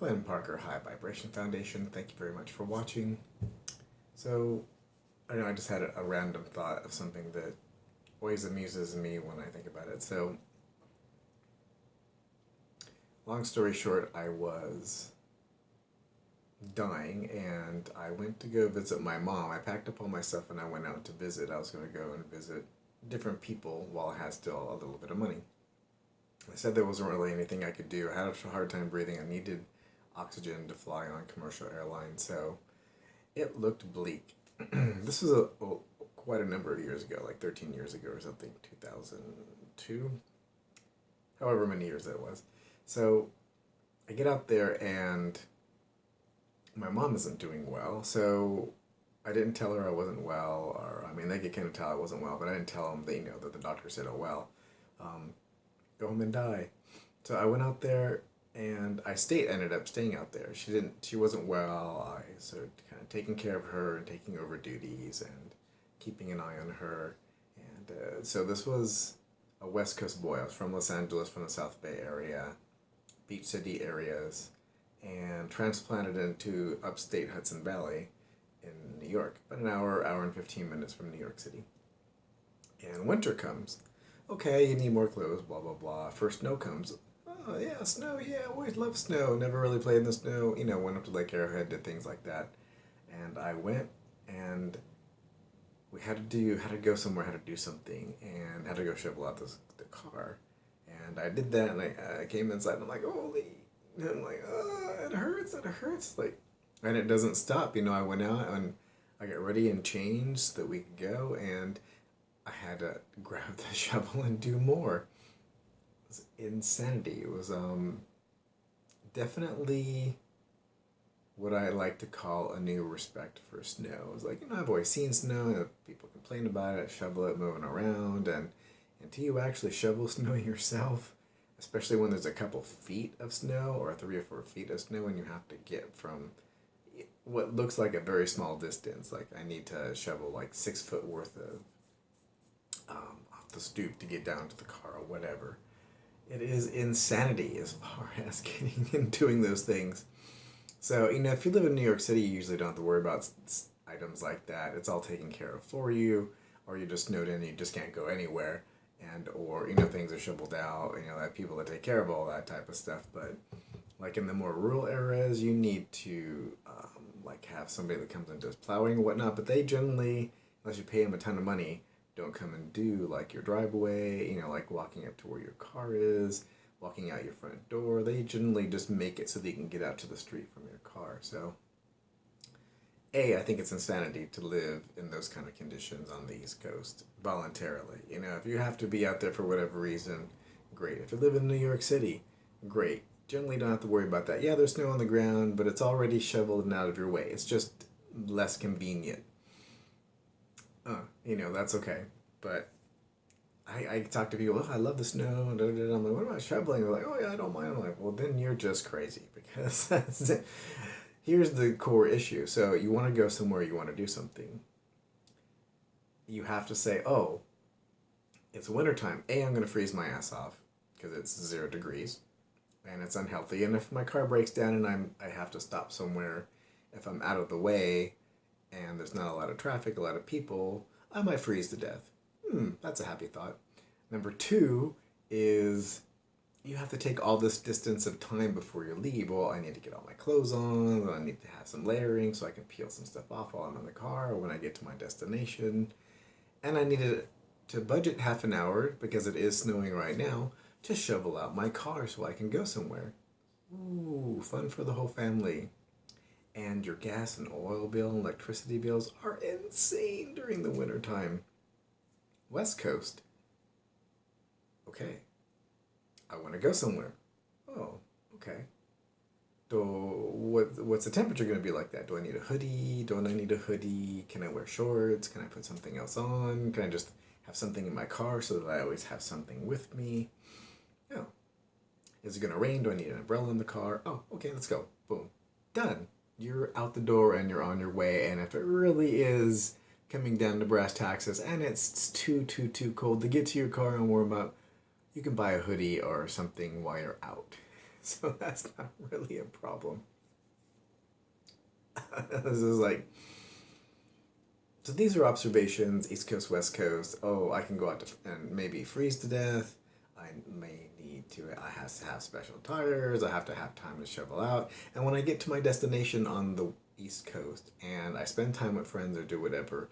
Glenn Parker, High Vibration Foundation. Thank you very much for watching. So, I know I just had a random thought of something that always amuses me when I think about it. So, long story short, I was dying and I went to go visit my mom. I packed up all my stuff and I went out to visit. I was going to go and visit different people while I had still a little bit of money. I said there wasn't really anything I could do. I had a hard time breathing. I needed oxygen to fly on commercial airlines, so it looked bleak. This was quite a number of years ago, like 13 years ago or something, 2002, however many years that was. So I get out there and my mom isn't doing well, so I didn't tell her I wasn't well, or I mean, they could kind of tell I wasn't well, but I didn't tell them, they know that the doctor said, oh well, go home and die. So I went out there and ended up staying out there. She wasn't well. I started kind of taking care of her and taking over duties and keeping an eye on her. And so this was a West Coast boy. I was from Los Angeles, from the South Bay area, Beach City areas, and transplanted into upstate Hudson Valley in New York, about an hour and 15 minutes from New York City. And winter comes. Okay, you need more clothes, blah, blah, blah. First snow comes. Oh, yeah, snow, yeah, always love snow. Never really played in the snow. You know, went up to Lake Arrowhead, did things like that. And I went and we had to go somewhere, had to do something, and had to go shovel out the car. And I did that, and I came inside, and I'm like, holy, and I'm like, oh, it hurts. Like, and it doesn't stop. You know, I went out and I got ready and changed so that we could go, and I had to grab the shovel and do more. It was insanity. It was definitely what I like to call a new respect for snow. It was like, you know, I've always seen snow, and people complain about it, shovel it, moving around, and until you actually shovel snow yourself, especially when there's a couple feet of snow or 3 or 4 feet of snow, and you have to get from what looks like a very small distance. Like I need to shovel like 6 foot worth of off the stoop to get down to the car or whatever. It is insanity as far as getting and doing those things. So, you know, if you live in New York City, you usually don't have to worry about items like that. It's all taken care of for you, or you're just snowed in and you just can't go anywhere. And, or, you know, things are shoveled out, you know, have people that take care of all that type of stuff. But, like, in the more rural areas, you need to, like, have somebody that comes and does plowing and whatnot. But they generally, unless you pay them a ton of money, don't come and do, like, your driveway, you know, like walking up to where your car is, walking out your front door. They generally just make it so that you can get out to the street from your car. So, I think it's insanity to live in those kind of conditions on the East Coast voluntarily. You know, if you have to be out there for whatever reason, great. If you live in New York City, great. Generally don't have to worry about that. Yeah, there's snow on the ground, but it's already shoveled and out of your way. It's just less convenient. You know, that's okay. But I talk to people, oh, I love the snow. And I'm like, what about shoveling? They're like, oh, yeah, I don't mind. I'm like, well, then you're just crazy, because that's it. Here's the core issue. So you want to go somewhere, you want to do something. You have to say, oh, it's wintertime. I'm going to freeze my ass off because it's 0 degrees and it's unhealthy. And if my car breaks down and I have to stop somewhere, if I'm out of the way and there's not a lot of traffic, a lot of people, I might freeze to death. That's a happy thought. Number 2 is you have to take all this distance of time before you leave. Well, I need to get all my clothes on, I need to have some layering so I can peel some stuff off while I'm in the car or when I get to my destination. And I needed to budget half an hour, because it is snowing right now, to shovel out my car so I can go somewhere. Ooh, fun for the whole family. And your gas and oil bill and electricity bills are insane during the wintertime. West Coast. Okay. I want to go somewhere. Oh, okay. What's the temperature going to be like that? Do I need a hoodie? Don't I need a hoodie? Can I wear shorts? Can I put something else on? Can I just have something in my car so that I always have something with me? Oh. Is it going to rain? Do I need an umbrella in the car? Oh, okay, let's go. Boom. Done. You're out the door and you're on your way. And if it really is coming down to brass taxes and it's too cold to get to your car and warm up, you can buy a hoodie or something while you're out. So that's not really a problem. This is like, so these are observations, East Coast, West Coast. Oh, I can go out and maybe freeze to death. I have to have special tires. I have to have time to shovel out. And when I get to my destination on the East Coast and I spend time with friends or do whatever,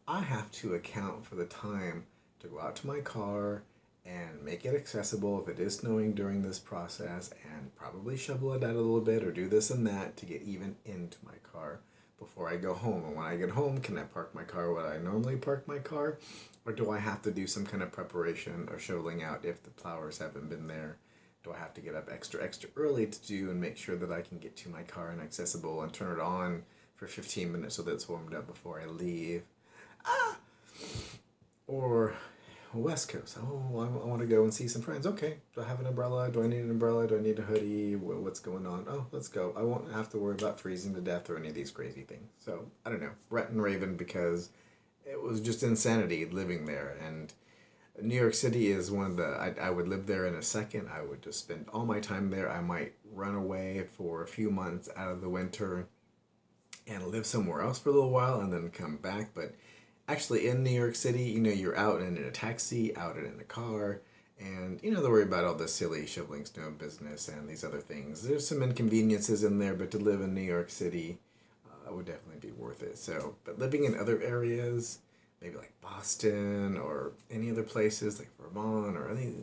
I have to account for the time to go out to my car and make it accessible if it is snowing during this process, and probably shovel it out a little bit or do this and that to get even into my car before I go home. And when I get home, can I park my car where I normally park my car? Or do I have to do some kind of preparation or shoveling out if the plowers haven't been there? Do I have to get up extra early to do and make sure that I can get to my car and accessible and turn it on for 15 minutes so that it's warmed up before I leave? Or West Coast. Oh, I want to go and see some friends. Okay, do I have an umbrella? Do I need an umbrella? Do I need a hoodie? What's going on? Oh, let's go. I won't have to worry about freezing to death or any of these crazy things. So, I don't know. Rhett and Raven, because it was just insanity living there. And New York City is one of the... I would live there in a second. I would just spend all my time there. I might run away for a few months out of the winter and live somewhere else for a little while and then come back. But actually, in New York City, you're out in a taxi, out in a car, and you don't have to worry about all the silly shoveling snow business and these other things. There's some inconveniences in there, but to live in New York City would definitely be worth it. So, but living in other areas, maybe like Boston or any other places like Vermont or any,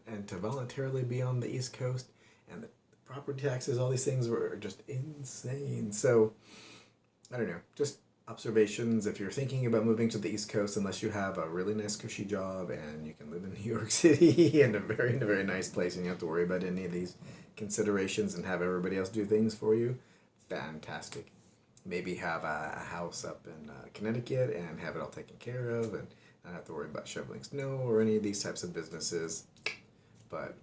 and to voluntarily be on the East Coast, and the property taxes, all these things were just insane. So, I don't know, just observations. If you're thinking about moving to the East Coast, unless you have a really nice cushy job and you can live in New York City in a very nice place and you don't have to worry about any of these considerations and have everybody else do things for you, fantastic. Maybe have a house up in Connecticut and have it all taken care of and not have to worry about shoveling snow or any of these types of businesses. But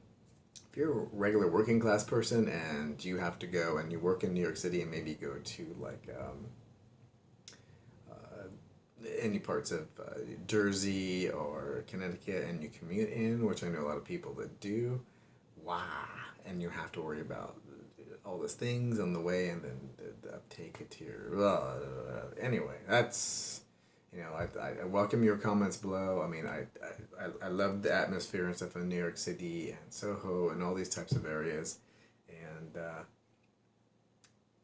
if you're a regular working class person and you have to go and you work in New York City and maybe go to like any parts of Jersey or Connecticut and you commute in, which I know a lot of people that do, wow, and you have to worry about all these things on the way and then the uptake to your, anyway, that's, I welcome your comments below. I mean, I love the atmosphere and stuff in New York City and Soho and all these types of areas, and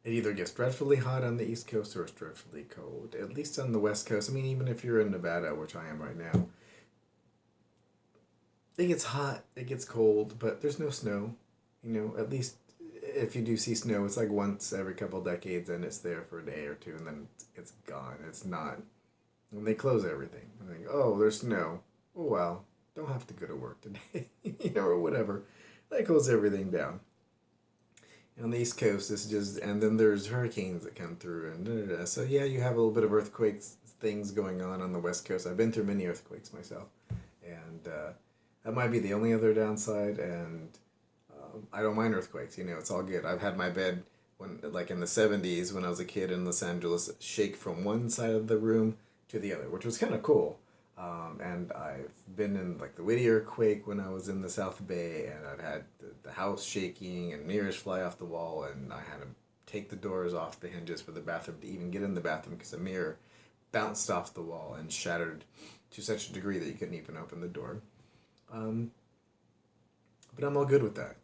it either gets dreadfully hot on the East Coast or it's dreadfully cold. At least on the West Coast. I mean, even if you're in Nevada, which I am right now, it gets hot, it gets cold, but there's no snow. At least if you do see snow, it's like once every couple decades and it's there for a day or two and then it's gone. It's not. When they close everything, I think, oh, there's snow. Oh, well, don't have to go to work today, or whatever. They close everything down. On the East Coast, it's just, and then there's hurricanes that come through, and so yeah, you have a little bit of earthquakes, things going on the West Coast. I've been through many earthquakes myself, and that might be the only other downside, and I don't mind earthquakes, it's all good. I've had my bed, when like in the 70s, when I was a kid in Los Angeles, shake from one side of the room to the other, which was kind of cool. And I've been in like the Whittier quake when I was in the South Bay, and I've had the house shaking and mirrors fly off the wall, and I had to take the doors off the hinges for the bathroom to even get in the bathroom because a mirror bounced off the wall and shattered to such a degree that you couldn't even open the door. But I'm all good with that.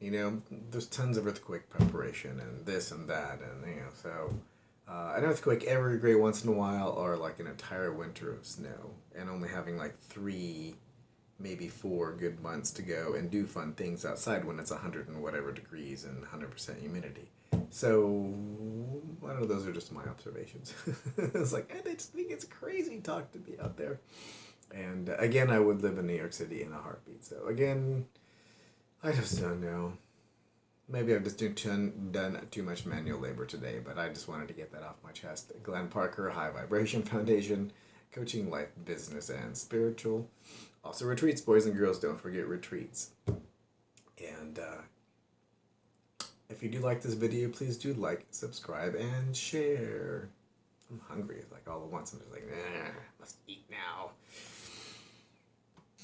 There's tons of earthquake preparation and this and that, and so an earthquake every great once in a while, or like an entire winter of snow, and only having like 3, maybe 4 good months to go and do fun things outside when it's 100 and whatever degrees and 100% humidity. So, I don't know, those are just my observations. It's like, I just think it's crazy talk to be out there. And again, I would live in New York City in a heartbeat. So again, I just don't know. Maybe I've just done too much manual labor today, but I just wanted to get that off my chest. Glenn Parker, High Vibration Foundation, coaching life, business, and spiritual. Also retreats, boys and girls, don't forget retreats. And if you do like this video, please do like, subscribe, and share. I'm hungry, like all at once. I'm just like, must eat now.